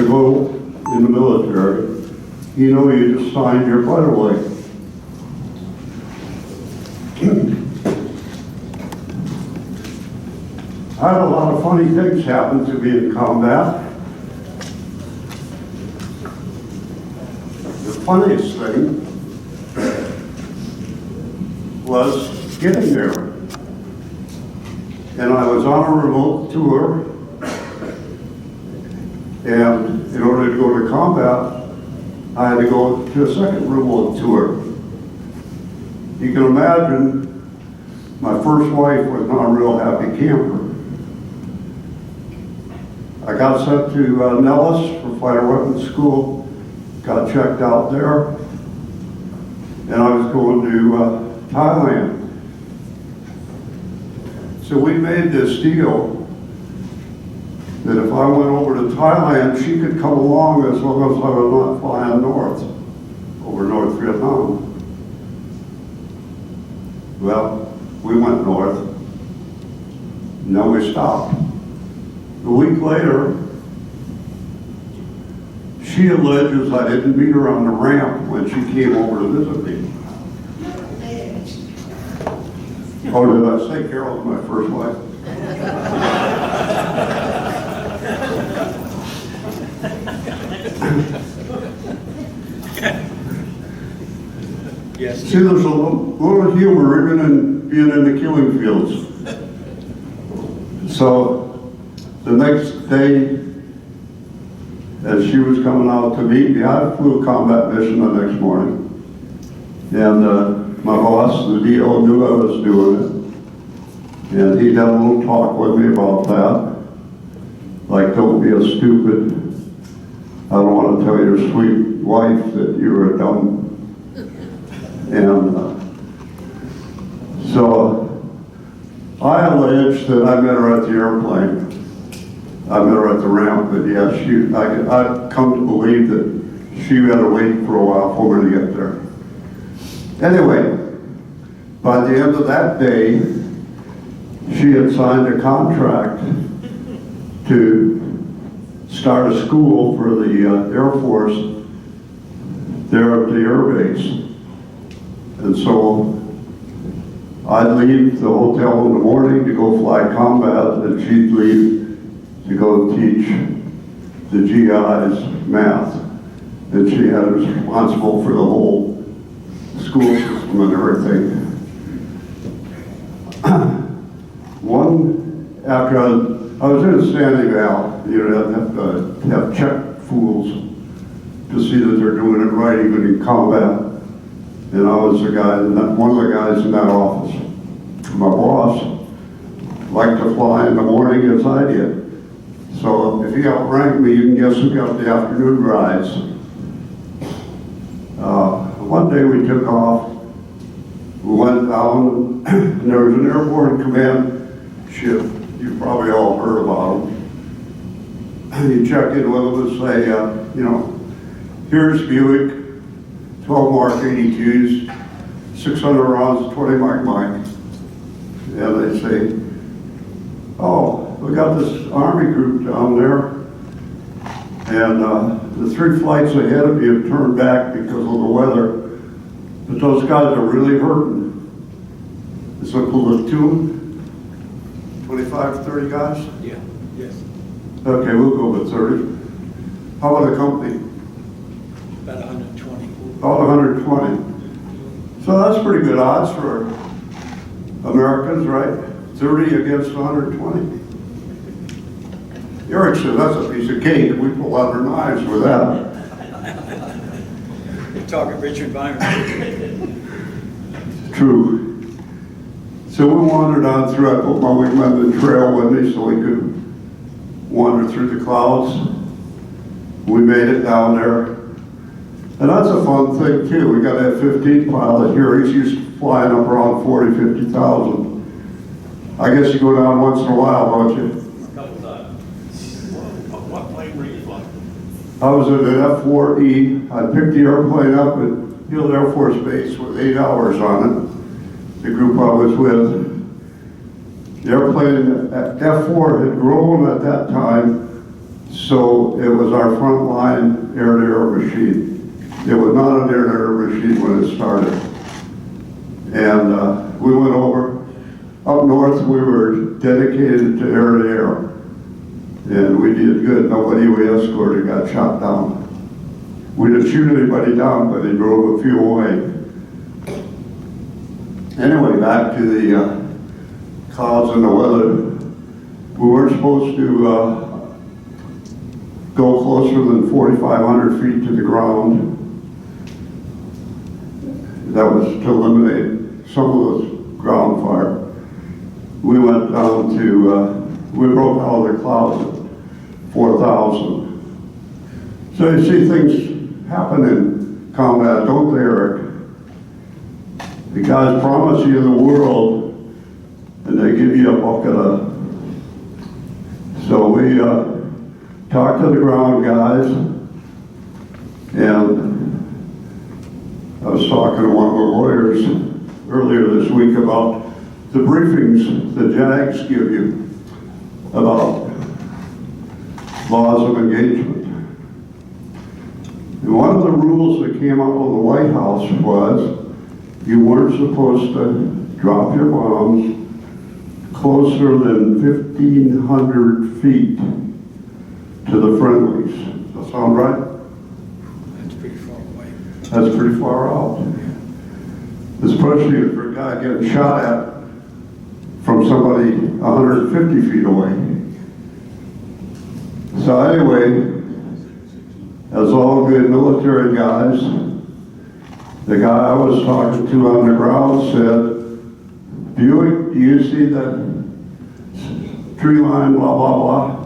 to go in the military, you know you just signed your butt away. I had a lot of funny things happen to me in combat. The funniest thing was getting there. And I was on a remote tour, and in order to go to combat, I had to go to a second remote tour. You can imagine, my first wife was not a real happy camper. I got sent to Nellis for fighter weapons school, got checked out there, and I was going to Thailand. So we made this deal that if I went over to Thailand, she could come along as long as I was not flying north, over North Vietnam. Well, we went north, and then we stopped. A week later, she alleges I didn't meet her on the ramp when she came over to visit me. Oh, did I say Carol was my first wife? Yes. See, there's a little humor even in being in the killing fields. So the next day, as she was coming out to meet me, I flew a combat mission the next morning. And my boss, the DO, knew I was doing it. And he had a little talk with me about that. Like, don't be a stupid. I don't want to tell your sweet wife that you're a dumb. And so I alleged that I met her at the airplane. I met her at the ramp, but yeah, I've come to believe that she had to wait for a while for me to get there. Anyway, by the end of that day, she had signed a contract to start a school for the Air Force there at the air base. And so I'd leave the hotel in the morning to go fly combat, and she'd leave to go teach the GIs math. And she had responsible for the whole school system and everything. After I was in a standing out, you know, have check fools to see that they're doing it right even in combat. And I was the guy, one of the guys in that office. My boss liked to fly in the morning as I did. So if he outranked me, you can guess who got the afternoon rides. One day we took off, we went down, and there was an airborne command ship. You've probably all heard about them. You check in with them and say, you know, here's Buick, 12 Mark 82s, 600 rounds, 20 Mark Mike. And they say, oh, we got this Army group down there, and the 3 flights ahead of you have turned back because of the weather, but those guys are really hurting. It's a platoon, 25, 30 guys? Yeah, yes. Okay, we'll go with 30. How about a company? About 120. About 120. So that's pretty good odds for Americans, right? 30 against 120. Eric said, that's a piece of cake. We pull out our knives with that. You're talking Richard Byron. True. So we wandered on through, I put my wingman trail with me so we could wander through the clouds. We made it down there. And that's a fun thing too. We got an F-15 pilot here. He's used to flying up around 40, 50,000. I guess you go down once in a while, don't you? A couple times. What plane were you flying? I was at an F-4E. I picked the airplane up at Hill Air Force Base with 8 hours on it. The group I was with. The airplane at F-4 had grown at that time So it was our frontline air-to-air machine. It was not an air-to-air machine when it started. And we went over. Up north, we were dedicated to air-to-air. And we did good. Nobody we escorted got shot down. We didn't shoot anybody down, but they drove a few away. Anyway, back to the clouds and the weather. We weren't supposed to go closer than 4,500 feet to the ground. That was to eliminate some of those ground fire. We went down to, we broke out of the clouds at 4,000. So you see things happen in combat, don't they, Eric? The guys promise you the world, and they give you a bucket of. So we talked to the ground guys, and I was talking to one of the lawyers earlier this week about the briefings the JAGs give you about laws of engagement. And one of the rules that came out of the White House was you weren't supposed to drop your bombs closer than 1,500 feet to the friendlies. Does that sound right? That's pretty far away. That's pretty far out. Especially for a guy getting shot at from somebody 150 feet away. So anyway, as all good military guys, the guy I was talking to on the ground said, Buick, do you see that tree line, blah, blah, blah?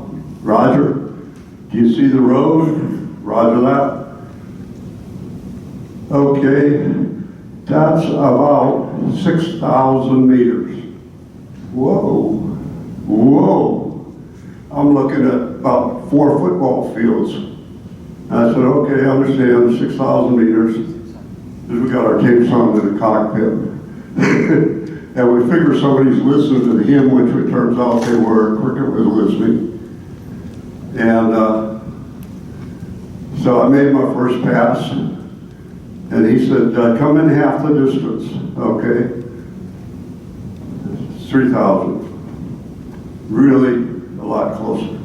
Roger. Do you see the road? Roger that. Okay, that's about 6,000 meters. Whoa, whoa. I'm looking at about 4 football fields. And I said, okay, I understand, 6,000 meters. We got our tapes on in the cockpit. And we figure somebody's listening to him, which it turns out they were. Cricket was listening. And so I made my first pass. And he said, come in half the distance. Okay. 3,000. Really a lot closer.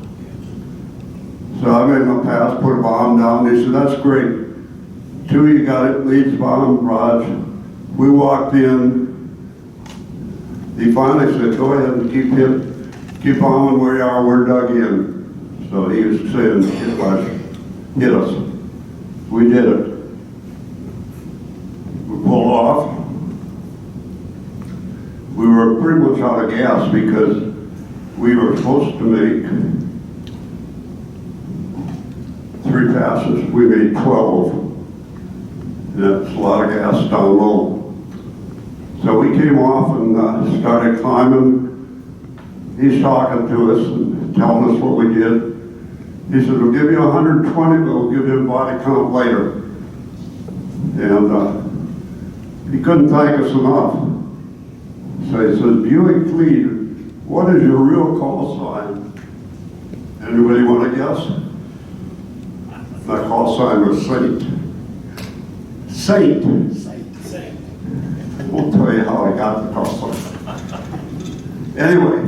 So I made my pass, put a bomb down. He said, that's great. 2, you got it, leads bomb, Raj. We walked in. He finally said, go ahead and keep bombing where you are, we're dug in. So he was saying, hit us. We did it. We pulled off. We were pretty much out of gas because we were supposed to make 3 passes. We made 12. That's a lot of gas down low. So we came off and started climbing. He's talking to us and telling us what we did. He said, we'll give you 120, but we'll give you a body count later. And he couldn't thank us enough. So he says, Buick Fleet, what is your real call sign? Anybody want to guess? My call sign was Saint. Saint. Won't tell you how I got the call sign. Anyway,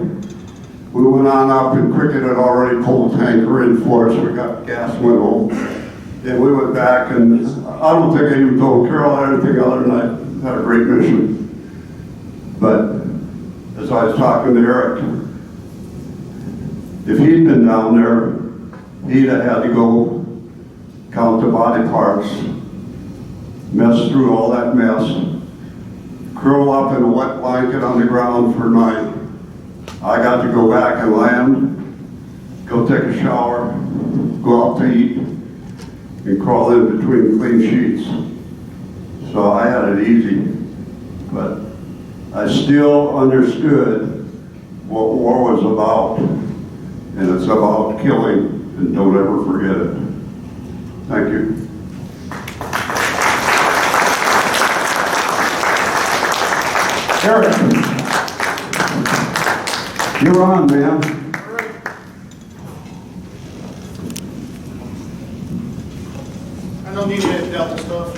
we went on up and Cricket had already pulled a tanker in for us. We got gas went home. And we went back and I don't think I even told Carol anything other than I had a great mission. But as I was talking to Eric, if he'd been down there, he'd have had to go count the body parts, mess through all that mess, curl up in a wet blanket on the ground for a night. I got to go back and land, go take a shower, go out to eat, and crawl in between clean sheets. So I had it easy, but I still understood what war was about, and it's about killing, and don't ever forget it. Thank you. Eric, you're on, man. hand out this stuff.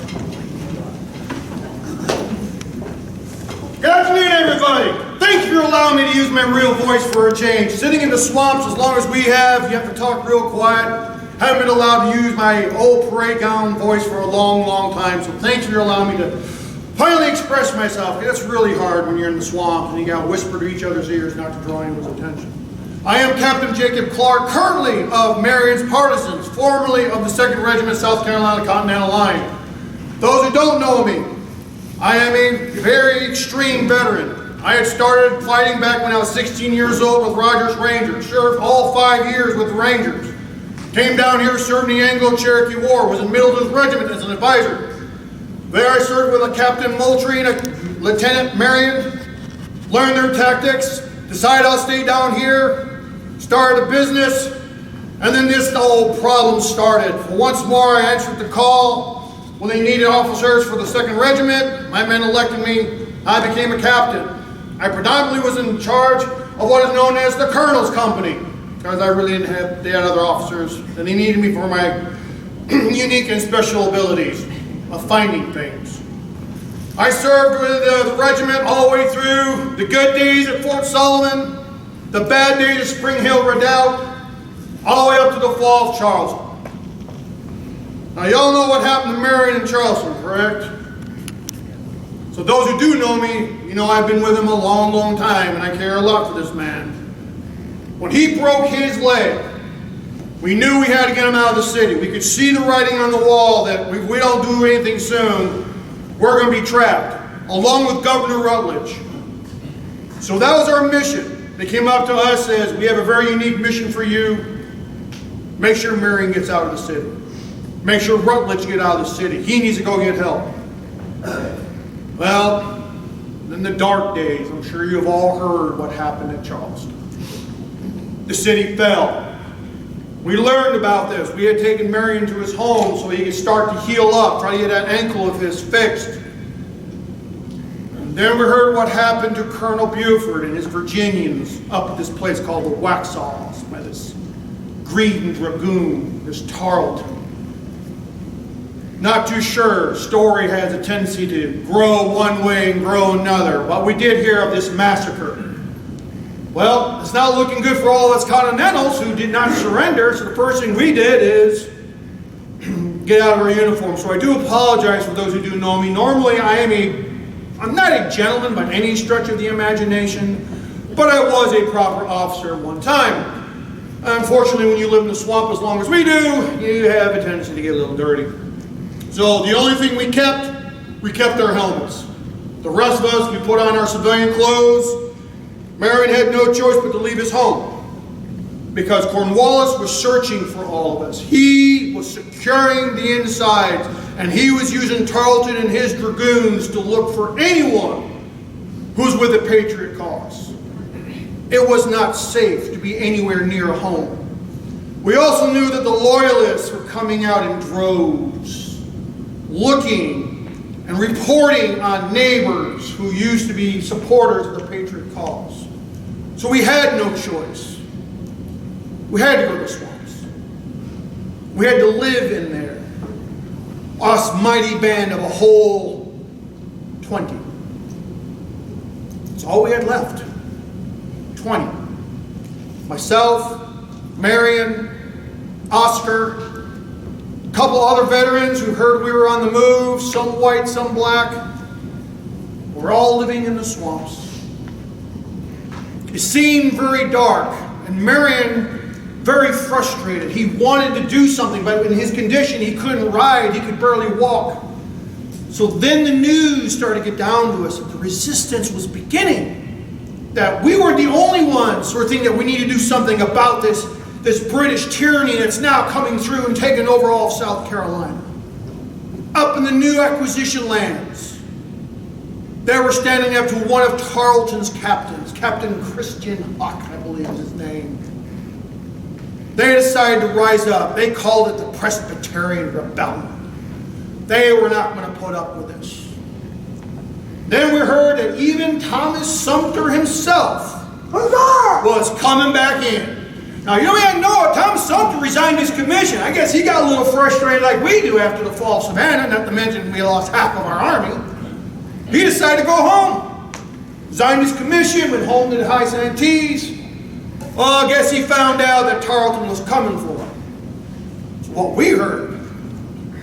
Good afternoon, everybody. Thank you for allowing me to use my real voice for a change. Sitting in the swamps as long as we have, you have to talk real quiet. Haven't been allowed to use my old parade gown voice for a long, long time. So thank you for allowing me to finally express myself. It's really hard when you're in the swamp and you got to whisper to each other's ears not to draw anyone's attention. I am Captain Jacob Clark, currently of Marion's Partisans, formerly of the 2nd Regiment, South Carolina Continental Line. Those who don't know me, I am a very extreme veteran. I had started fighting back when I was 16 years old with Rogers Rangers, served all 5 years with the Rangers. Came down here, served in the Anglo-Cherokee War, was in Middleton's Regiment as an advisor. There I served with a Captain Moultrie and a Lieutenant Marion, learned their tactics, decided I'll stay down here, started a business, and then this whole problem started. Once more, I answered the call when they needed officers for the 2nd Regiment. My men elected me. I became a captain. I predominantly was in charge of what is known as the Colonel's Company, because I really didn't have, they had other officers, and they needed me for my unique and special abilities of finding things. I served with the regiment all the way through the good days at Fort Sullivan, the bad days at Spring Hill Redoubt, all the way up to the fall of Charleston. Now y'all know what happened to Marion and Charleston, correct? So those who do know me, you know I've been with him a long, long time, and I care a lot for this man. When he broke his leg, we knew we had to get him out of the city. We could see the writing on the wall that if we don't do anything soon, we're going to be trapped, along with Governor Rutledge. So that was our mission. They came up to us and said, we have a very unique mission for you. Make sure Marion gets out of the city. Make sure Rutledge gets out of the city. He needs to go get help. Well, in the dark days, I'm sure you've all heard what happened at Charleston. The city fell. We learned about this. We had taken Marion to his home so he could start to heal up, try to get that ankle of his fixed. And then we heard what happened to Colonel Buford and his Virginians up at this place called the Waxhaws by this Green Dragoon, this Tarleton. Not too sure. Story has a tendency to grow one way and grow another. What we did hear of this massacre. Well, it's not looking good for all of us Continentals who did not surrender, so the first thing we did is get out of our uniform. So I do apologize for those who do know me. Normally I'm not a gentleman by any stretch of the imagination, but I was a proper officer at one time. Unfortunately, when you live in the swamp as long as we do, you have a tendency to get a little dirty. So the only thing we kept our helmets. The rest of us, we put on our civilian clothes. Marion had no choice but to leave his home because Cornwallis was searching for all of us. He was securing the insides, and he was using Tarleton and his dragoons to look for anyone who's with a patriot cause. It was not safe to be anywhere near home. We also knew that the loyalists were coming out in droves, looking and reporting on neighbors who used to be supporters of the patriot cause. So we had no choice. We had to go to the swamps. We had to live in there. Us mighty band of a whole 20. That's all we had left. 20. Myself, Marion, Oscar, a couple other veterans who heard we were on the move, some white, some black. We're all living in the swamps. It seemed very dark, and Marion very frustrated. He wanted to do something, but in his condition, he couldn't ride, he could barely walk. So then the news started to get down to us that the resistance was beginning, that we were the only ones who were thinking that we need to do something about this British tyranny that's now coming through and taking over all of South Carolina. Up in the new acquisition lands, they were standing up to one of Tarleton's captains, Captain Christian Huck, I believe is his name. They decided to rise up. They called it the Presbyterian Rebellion. They were not going to put up with this. Then we heard that even Thomas Sumter himself was coming back in. Now, you may know Tom Sumter resigned his commission. I guess he got a little frustrated like we do after the fall of Savannah, not to mention we lost half of our army. He decided to go home. Resigned his commission, went home to the High Santees. Well, I guess he found out that Tarleton was coming for him. It's what we heard.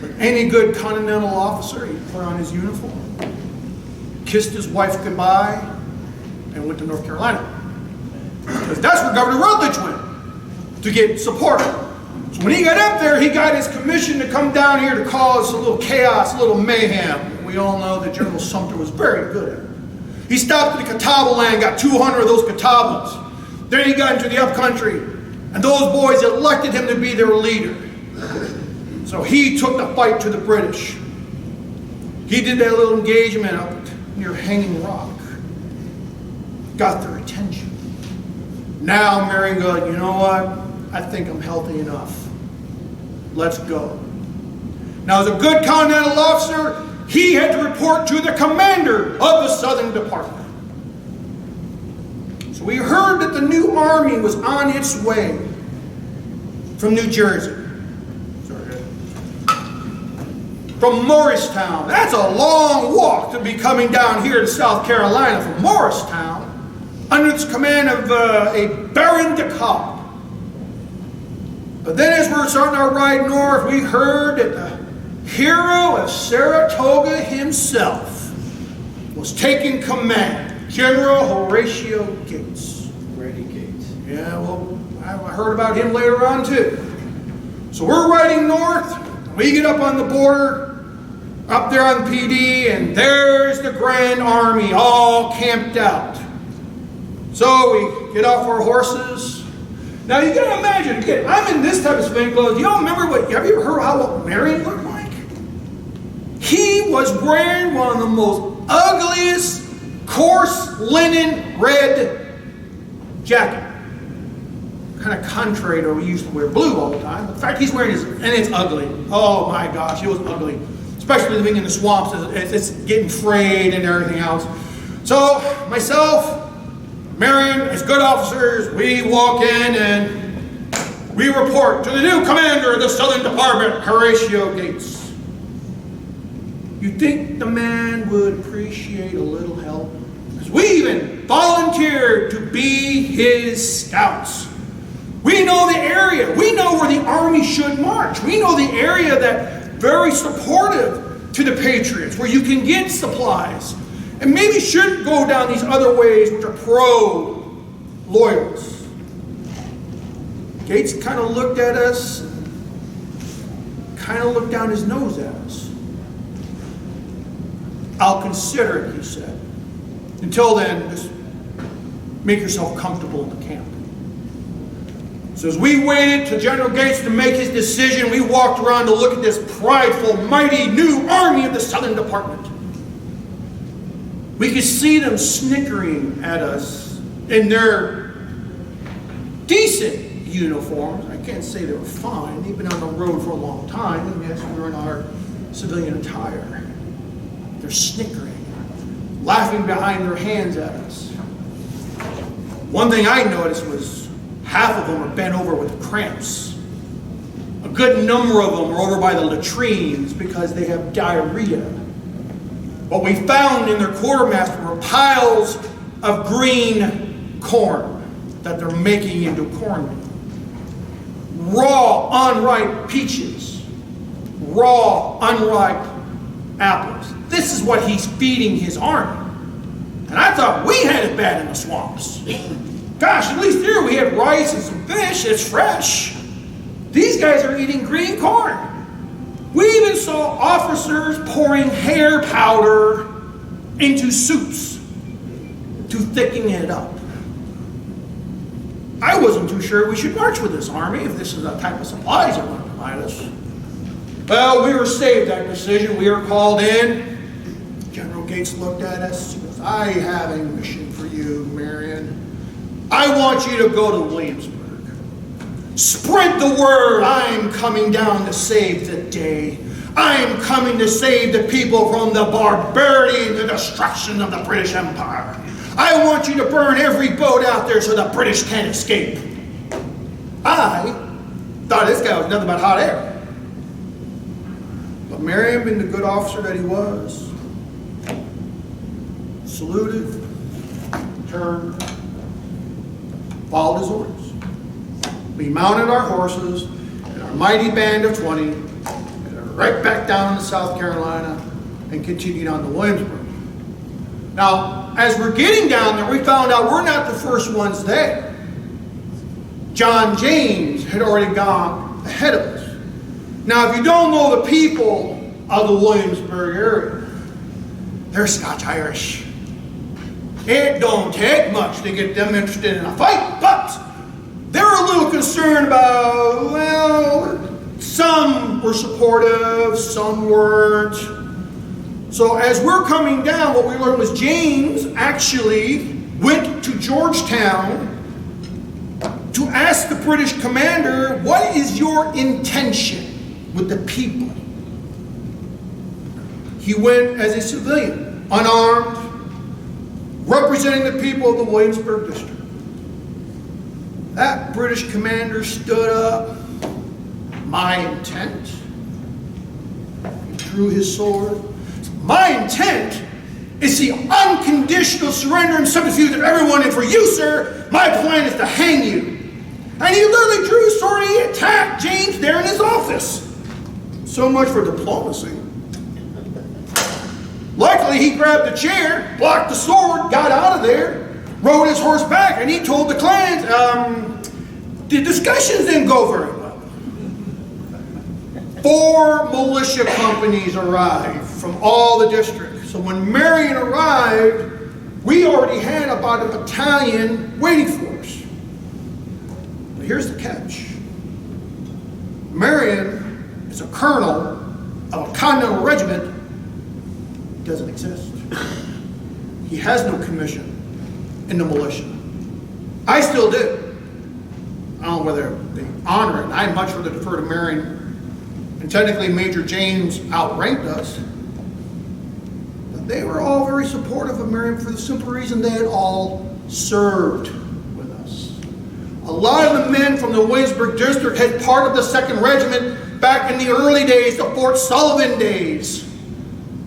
But any good Continental officer, he put on his uniform, kissed his wife goodbye, and went to North Carolina. Because that's where Governor Rutledge went to get support. So when he got up there, he got his commission to come down here to cause a little chaos, a little mayhem. We all know that General Sumter was very good at it. He stopped at the Catawba land, got 200 of those Catawbans. Then he got into the upcountry, and those boys elected him to be their leader. So he took the fight to the British. He did that little engagement up near Hanging Rock. Got their attention. Now Marion goes, you know what? I think I'm healthy enough. Let's go. Now, as a good Continental officer, he had to report to the commander of the Southern Department. So we heard that the new army was on its way from New Jersey. From Morristown. That's a long walk to be coming down here to South Carolina from Morristown under the command of a Baron de Kalb. But then as we're starting our ride north, we heard that the hero of Saratoga himself was taking command, General Horatio Gates. Brady Gates. Yeah, well, I heard about him later on too. So we're riding north. We get up on the border, up there on PD, and there's the Grand Army all camped out. So we get off our horses. Now you gotta imagine, again, I'm in this type of civilian clothes. You all remember have you ever heard what Marion looked like? He was wearing one of the most ugliest, coarse linen red jacket. Kind of contrary to we used to wear blue all the time. In fact, he's wearing his, and it's ugly. Oh my gosh, it was ugly. Especially living in the swamps, it's getting frayed and everything else. So, myself, Marion, as good officers, we walk in and we report to the new commander of the Southern Department, Horatio Gates. You'd think the man would appreciate a little help. Because we even volunteered to be his scouts. We know the area. We know where the army should march. We know the area that very supportive to the Patriots, where you can get supplies. And maybe shouldn't go down these other ways which are pro-loyalists. Gates kind of looked at us, kind of looked down his nose at us. I'll consider it, he said. Until then, just make yourself comfortable in the camp. So as we waited for General Gates to make his decision, we walked around to look at this prideful, mighty new army of the Southern Department. We could see them snickering at us in their decent uniforms. I can't say they were fine. They've been on the road for a long time. And yes, we were in our civilian attire. They're snickering, laughing behind their hands at us. One thing I noticed was half of them are bent over with cramps. A good number of them are over by the latrines because they have diarrhea. What we found in their quartermaster were piles of green corn that they're making into cornmeal. Raw, unripe peaches. Raw, unripe apples. This is what he's feeding his army. And I thought we had it bad in the swamps. Gosh, at least here we had rice and some fish. It's fresh. These guys are eating green corn. We even saw officers pouring hair powder into soups to thicken it up. I wasn't too sure we should march with this army if this is the type of supplies they're going to provide us. Well, we were saved that decision. We were called in. General Gates looked at us. He goes, I have a mission for you, Marion. I want you to go to Williamsburg. Spread the word. I'm coming down to save the day. I'm coming to save the people from the barbarity and the destruction of the British Empire. I want you to burn every boat out there so the British can't escape. I thought this guy was nothing but hot air. But Merriam, being the good officer that he was, saluted, turned, followed his orders. We mounted our horses and our mighty band of 20, and right back down to South Carolina and continued on to Williamsburg. Now, as we're getting down there, we found out we're not the first ones there. John James had already gone ahead of us. Now, if you don't know the people of the Williamsburg area, they're Scotch-Irish. It don't take much to get them interested in a fight, but they're a little concerned about, well, some were supportive, some weren't. So as we're coming down, what we learned was James actually went to Georgetown to ask the British commander, what is your intention with the people? He went as a civilian, unarmed, representing the people of the Williamsburg district. That British commander stood up. My intent. He drew his sword. My intent is the unconditional surrender and substitute of everyone, and for you, sir, my plan is to hang you. And he literally drew his sword and he attacked James there in his office. So much for diplomacy. Luckily, he grabbed a chair, blocked the sword, got out of there, rode his horse back, and he told the clans, the discussions didn't go very well. 4 militia companies arrived from all the districts. So when Marion arrived, we already had about a battalion waiting for us. But here's the catch. Marion is a colonel of a Continental regiment. Doesn't exist. He has no commission in the militia. I still do. I don't know whether they honor it, and I'd much rather defer to Marion. And technically Major James outranked us. But they were all very supportive of Marion for the simple reason they had all served with us. A lot of the men from the Williamsburg district had part of the 2nd Regiment back in the early days, the Fort Sullivan days.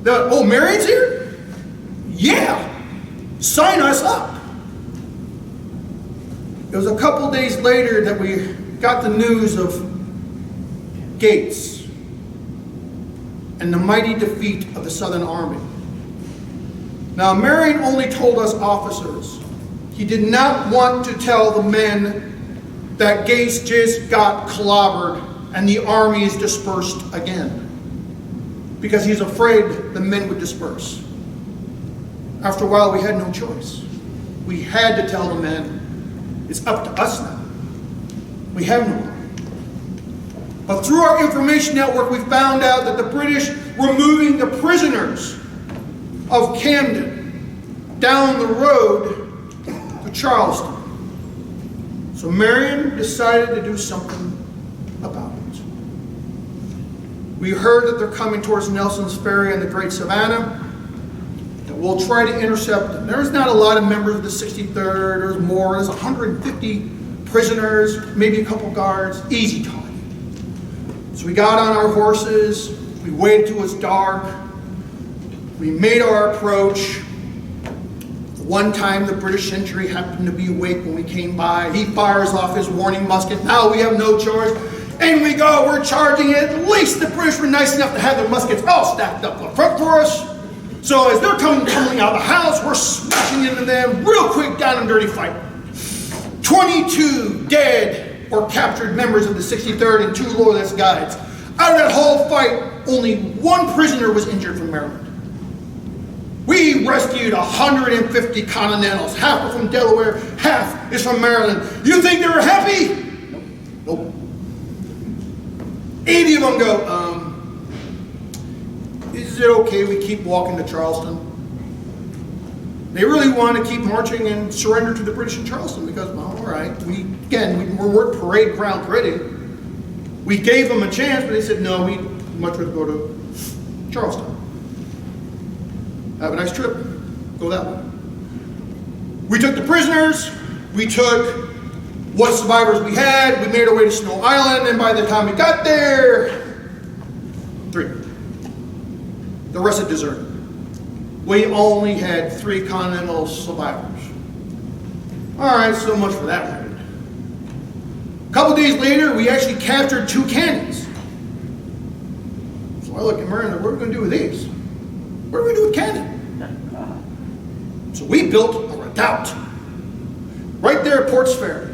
Oh, Marion's here? Yeah. Sign us up. It was a couple days later that we got the news of Gates and the mighty defeat of the Southern Army. Now, Marion only told us officers. He did not want to tell the men that Gates just got clobbered and the army is dispersed again, because he's afraid the men would disperse. After a while, we had no choice. We had to tell the men, it's up to us now. We have no army. But through our information network, we found out that the British were moving the prisoners of Camden down the road to Charleston. So Marion decided to do something about it. We heard that they're coming towards Nelson's Ferry and the Great Savannah, that we'll try to intercept them. There's not a lot of members of the 63rd, there's more, there's 150 prisoners, maybe a couple guards, easy target. So we got on our horses, we waited till it was dark, we made our approach. One time the British sentry happened to be awake when we came by. He fires off his warning musket. Now we have no choice. And we go, we're charging it. At least the British were nice enough to have their muskets all stacked up in front for us. So as they're tumbling out of the house, we're smashing into them real quick, down and dirty fight. 22 dead or captured members of the 63rd and 2 Loyalist guides. Out of that whole fight, only 1 prisoner was injured from Maryland. We rescued 150 Continentals. Half are from Delaware, half is from Maryland. You think they were happy? Nope. 80 of them go, is it okay we keep walking to Charleston? They really want to keep marching and surrender to the British in Charleston because, well, all right, we weren't parade ground ready. We gave them a chance, but they said, no, we'd much rather go to Charleston. Have a nice trip. Go that way. We took the prisoners. We took what survivors we had. We made our way to Snow Island, and by the time we got there, 3. The rest had deserted. We only had 3 Continental survivors. All right, so much for that one. A couple days later, we actually captured 2 cannons. So I look at Murray and I said, what are we going to do with these? What are we going to do with cannon? So we built a redoubt right there at Ports Ferry.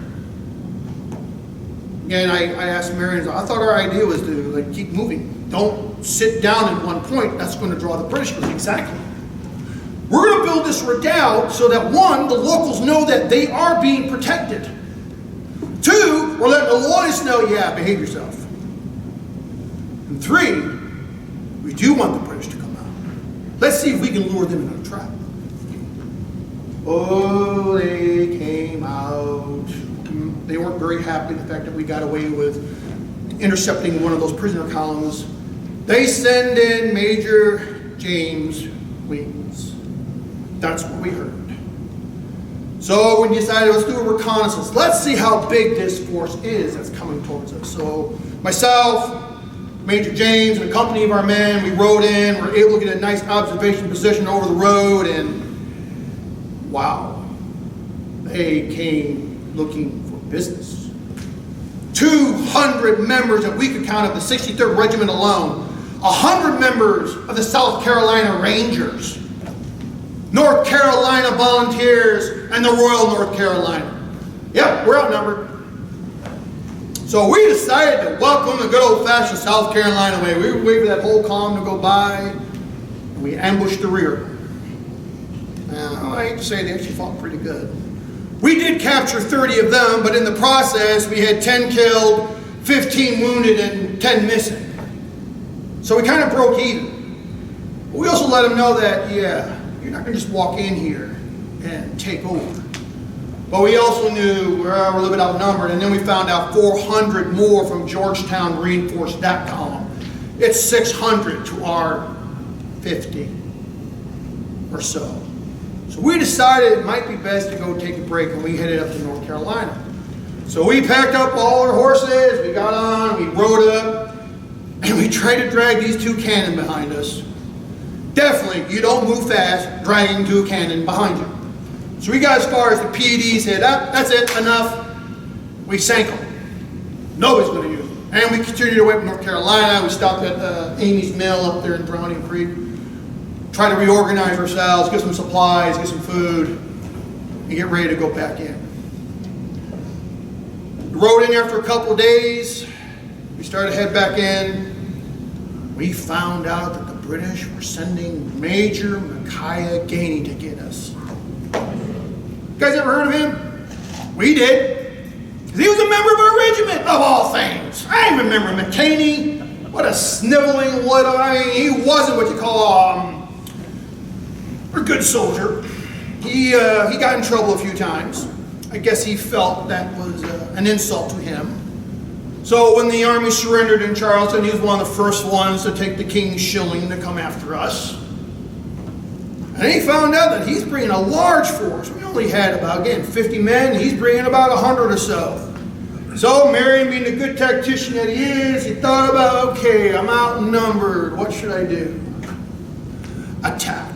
And I asked Marion, I thought our idea was to keep moving. Don't sit down at one point. That's going to draw the British. Exactly. We're going to build this redoubt so that 1, the locals know that they are being protected. 2, we're letting the loyalists know, yeah, behave yourself. And 3, we do want the British to come out. Let's see if we can lure them into a trap. Oh, they came out. They weren't very happy with the fact that we got away with intercepting one of those prisoner columns. They send in Major James Weems. That's what we heard. So we decided, let's do a reconnaissance. Let's see how big this force is that's coming towards us. So myself, Major James, and a company of our men, we rode in. We were able to get a nice observation position over the road, and wow, they came looking for business. 200 members that we could count of the 63rd Regiment alone, 100 members of the South Carolina Rangers, North Carolina Volunteers, and the Royal North Carolina. Yep, we're outnumbered. So we decided to welcome the good old-fashioned South Carolina way. We waited for that whole column to go by, and we ambushed the rear. Now, I hate to say, they actually fought pretty good. We did capture 30 of them, but in the process, we had 10 killed, 15 wounded, and 10 missing. So we kind of broke even. But we also let them know that, yeah, you're not going to just walk in here and take over. But we also knew we're a little bit outnumbered, and then we found out 400 more from Georgetown reinforced that column. It's 600 to our 50 or so. So we decided it might be best to go take a break, and we headed up to North Carolina. So we packed up all our horses, we got on, we rode up, and we tried to drag these 2 cannon behind us. Definitely, you don't move fast dragging 2 cannon behind you. So we got as far as the PD said, that's it, enough. We sank them. Nobody's going to use them. And we continued away from North Carolina. We stopped at Amy's Mill up there in Browning Creek. Try to reorganize ourselves, get some supplies, get some food, and get ready to go back in. We rode in after a couple of days. We started to head back in. We found out that the British were sending Major Micaiah Gainey to get us. You guys ever heard of him? We did. He was a member of our regiment, of all things. I remember McCaney. What a sniveling little, he wasn't what you call a good soldier. He got in trouble a few times. I guess he felt that was an insult to him. So when the army surrendered in Charleston, he was one of the first ones to take the king's shilling to come after us. And he found out that he's bringing a large force. We only had about, again, 50 men. He's bringing about 100 or so. So Marion, being the good tactician that he is, he thought about, okay, I'm outnumbered. What should I do? Attack.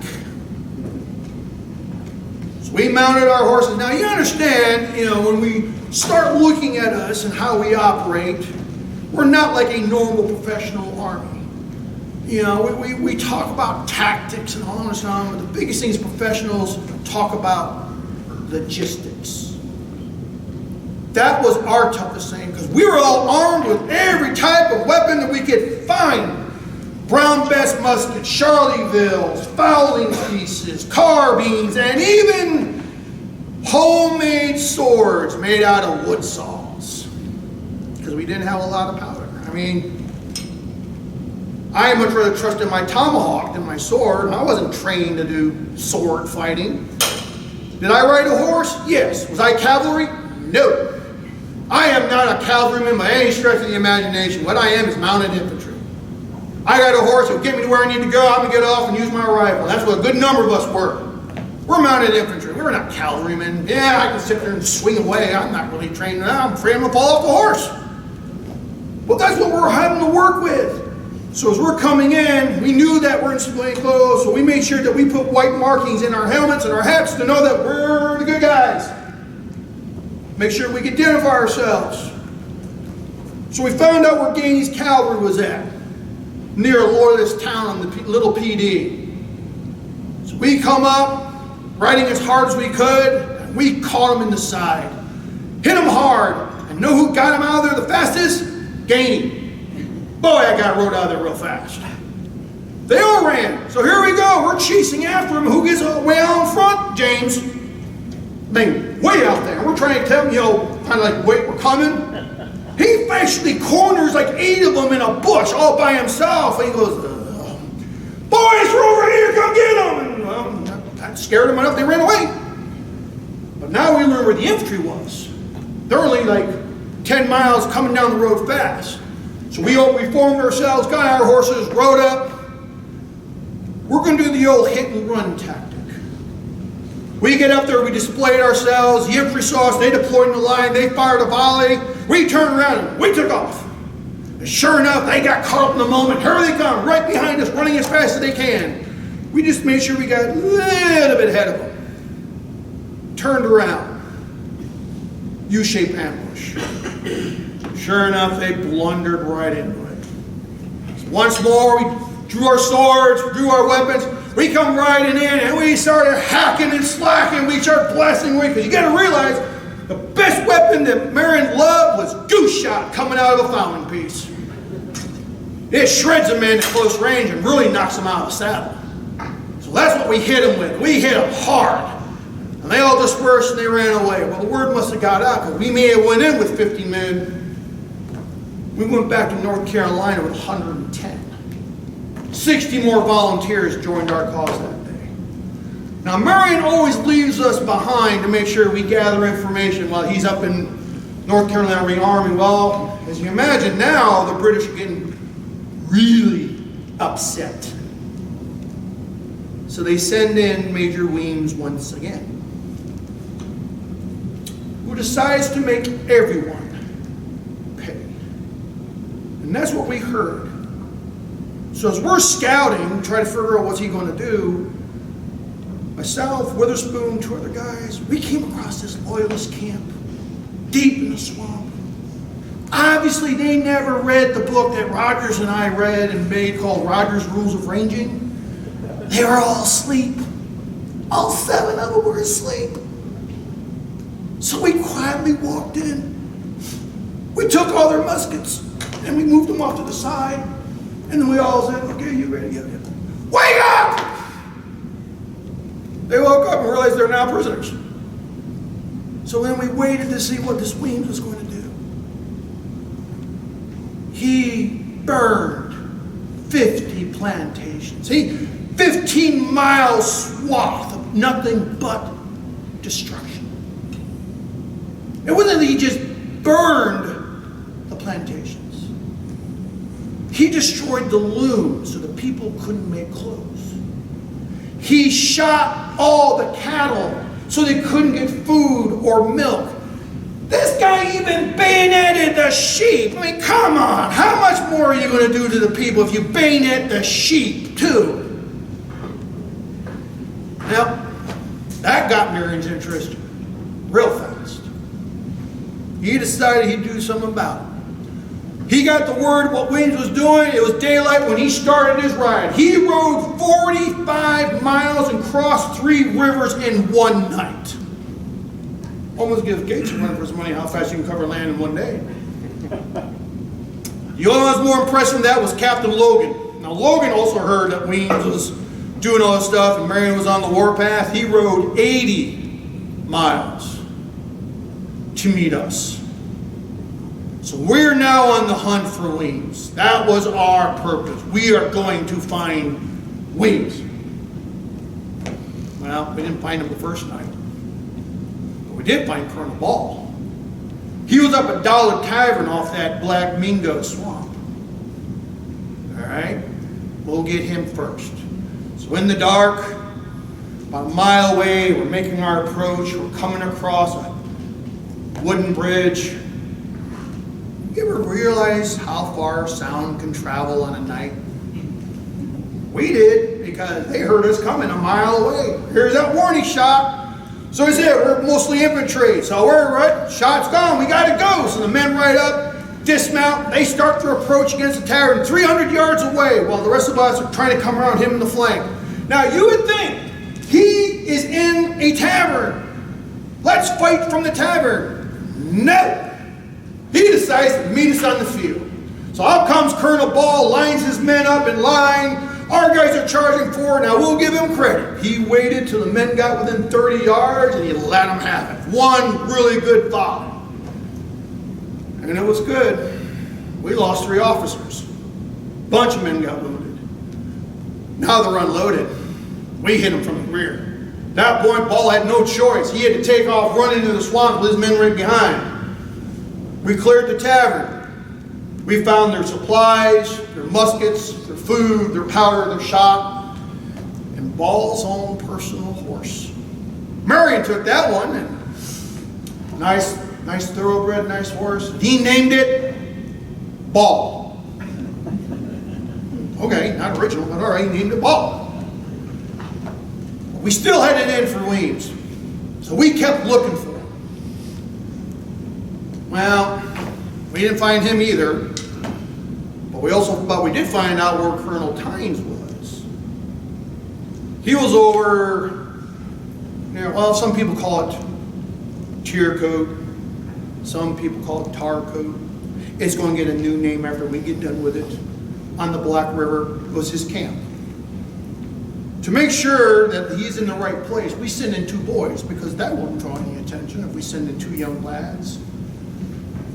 We mounted our horses. Now, you understand, when we start looking at us and how we operate, we're not like a normal professional army. We talk about tactics and all this stuff, but the biggest thing is professionals talk about logistics. That was our toughest thing, because we were all armed with every type of weapon that we could find. Brown Bess muskets, Charlievilles, fowling pieces, carbines, and even homemade swords made out of wood saws. Because we didn't have a lot of powder. I much rather trusted my tomahawk than my sword. I wasn't trained to do sword fighting. Did I ride a horse? Yes. Was I cavalry? No. I am not a cavalryman by any stretch of the imagination. What I am is mounted infantry. I got a horse that will get me to where I need to go. I'm going to get off and use my rifle. That's what a good number of us were. We're mounted infantry. We're not cavalrymen. Yeah, I can sit there and swing away. I'm not really trained now. I'm afraid I'm going to fall off the horse. Well, that's what we're having to work with. So as we're coming in, we knew that we're in civilian clothes, so we made sure that we put white markings in our helmets and our hats to know that we're the good guys. Make sure we can identify ourselves. So we found out where Gainey's cavalry was at, near a loyalist town on the little PD. So we come up, riding as hard as we could, and we caught him in the side. Hit him hard, and know who got him out of there the fastest? Gainey. Boy, that guy rode out of there real fast. They all ran. So here we go. We're chasing after him. Who gets way out in front? James. Bang, way out there. We're trying to tell him, kind of like, wait, we're coming. He actually corners like 8 of them in a bush all by himself. And he goes, boys, we're over here. Come get them. And that scared them enough. They ran away. But now we learn where the infantry was. They're only like 10 miles coming down the road fast. So we formed ourselves, got our horses, rode up. We're going to do the old hit and run tactic. We get up there, we displayed ourselves. The infantry saw us, they deployed in the line, they fired a volley. We turned around and we took off. And sure enough, they got caught up in the moment. Here they come, right behind us, running as fast as they can. We just made sure we got a little bit ahead of them. Turned around. U-shaped ambush. Sure enough, they blundered right into it. So once more, we drew our swords, drew our weapons. We come riding in, and we started hacking and slacking. We started blasting away, because you got to realize, the best weapon that Marion loved was goose shot coming out of a fountain piece. It shreds a man at close range and really knocks him out of the saddle. So that's what we hit him with. We hit him hard. And they all dispersed and they ran away. Well, the word must have got out, because we may have went in with 50 men. We went back to North Carolina with 110. 60 more volunteers joined our cause that day. Now, Marion always leaves us behind to make sure we gather information while he's up in North Carolina rearming. Well, as you imagine now, the British are getting really upset. So they send in Major Weems once again, who decides to make everyone pay. And that's what we heard. So as we're scouting, trying to figure out what's he going to do, myself, Witherspoon, 2 other guys, we came across this loyalist camp, deep in the swamp. Obviously, they never read the book that Rogers and I read and made called Rogers' Rules of Ranging. They were all asleep. All 7 of them were asleep. So we quietly walked in. We took all their muskets and we moved them off to the side. And then we all said, okay, you ready? Yeah. Wake up! They woke up and realized they're now prisoners. So then we waited to see what this Weems was going to do. He burned 50 plantations. 15-mile swath of nothing but destruction. It wasn't that he just burned the plantations. He destroyed the looms so the people couldn't make clothes. He shot all the cattle so they couldn't get food or milk. This guy even bayoneted the sheep. I mean, come on. How much more are you going to do to the people if you bayonet the sheep, too? Now, that got Marion's interest real fast. He decided he'd do something about it. He got the word what Weems was doing. It was daylight when he started his ride. He rode 45 miles and crossed 3 rivers in one night. Almost gives Gates a run for his money how fast you can cover land in one day. The only one that was more impressive than that was Captain Logan. Now, Logan also heard that Weems was doing all this stuff and Marion was on the warpath. He rode 80 miles to meet us. So we're now on the hunt for Weems. That was our purpose. We are going to find Weems. Well, we didn't find him the first night. But we did find Colonel Ball. He was up at Dollar Tavern off that Black Mingo swamp. All right? We'll get him first. So in the dark, About a mile away, we're making our approach. We're coming across a wooden bridge. You ever realize how far sound can travel on a night? We did, because they heard us coming a mile away. Here's that warning shot. So he said, we're mostly infantry, so we're right, shot's gone, we gotta go. So the men ride up, dismount, they start their approach against the tavern 300 yards away, while the rest of us are trying to come around him in the flank. Now you would think, he is in a tavern. Let's fight from the tavern. No! He decides to meet us on the field. So out comes Colonel Ball, lines his men up in line. Our guys are charging forward. Now we'll give him credit. He waited till the men got within 30 yards and he let them have it. One really good thought. And it was good. We lost 3 officers. Bunch of men got wounded. Now they're unloaded. We hit them from the rear. At that point, Ball had no choice. He had to take off running into the swamp with his men right behind. We cleared the tavern. We found their supplies, their muskets, their food, their powder, their shot, and Ball's own personal horse. Marion took that one, and nice thoroughbred, nice horse. He named it Ball. Okay, not original, but all right, he named it Ball. We still had it in for Weems, so we kept looking for him. Well, we didn't find him either, but we did find out where Colonel Tynes was. He was over, well, some people call it Cheercoat, some people call it Tarcoat. It's going to get a new name after we get done with it. On the Black River was his camp. To make sure that he's in the right place, we send in 2 boys, because that won't draw any attention if we send in 2 young lads.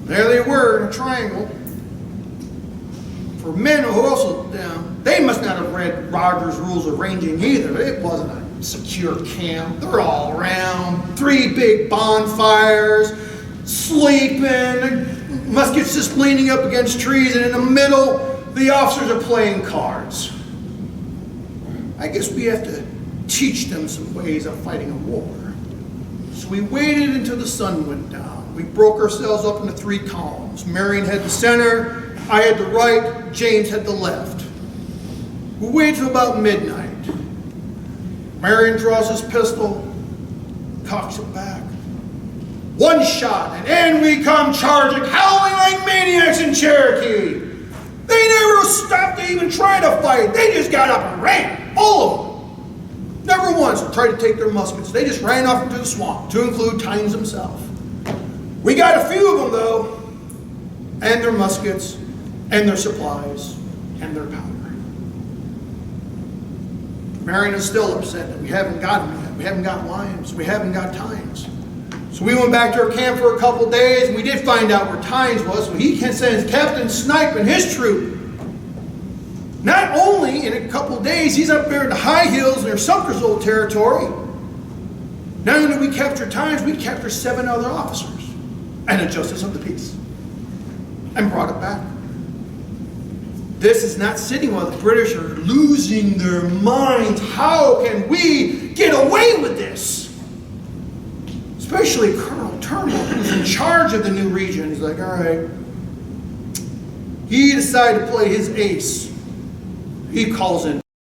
There they were in a triangle. For men who also, they must not have read Roger's Rules of Ranging either. It wasn't a secure camp. They're all around, 3 big bonfires, sleeping, muskets just leaning up against trees, and in the middle, the officers are playing cards. I guess we have to teach them some ways of fighting a war. So we waited until the sun went down. We broke ourselves up into 3 columns. Marion had the center, I had the right, James had the left. We waited till about midnight. Marion draws his pistol, cocks it back. 1 shot, and in we come charging, howling like maniacs in Cherokee. They never stopped to even try to fight. They just got up and ran, all of them. Never once tried to take their muskets. They just ran off into the swamp, to include Tynes himself. We got a few of them, though, and their muskets, and their supplies, and their powder. Marion is still upset that we haven't got them yet. We haven't got Lyons. We haven't got Tynes. So we went back to our camp for a couple days, and we did find out where Tynes was, so he can send Captain Snipe and his troop. Not only in a couple days, he's up there in the high hills near Sumter's old territory. Not only did we capture Tynes, we captured 7 other officers and a justice of the peace and brought it back. This is not sitting while the British are losing their minds. How can we get away with this? Especially Colonel Turnbull, who's in charge of the new region. He's like, all right. He decided to play his ace. He calls in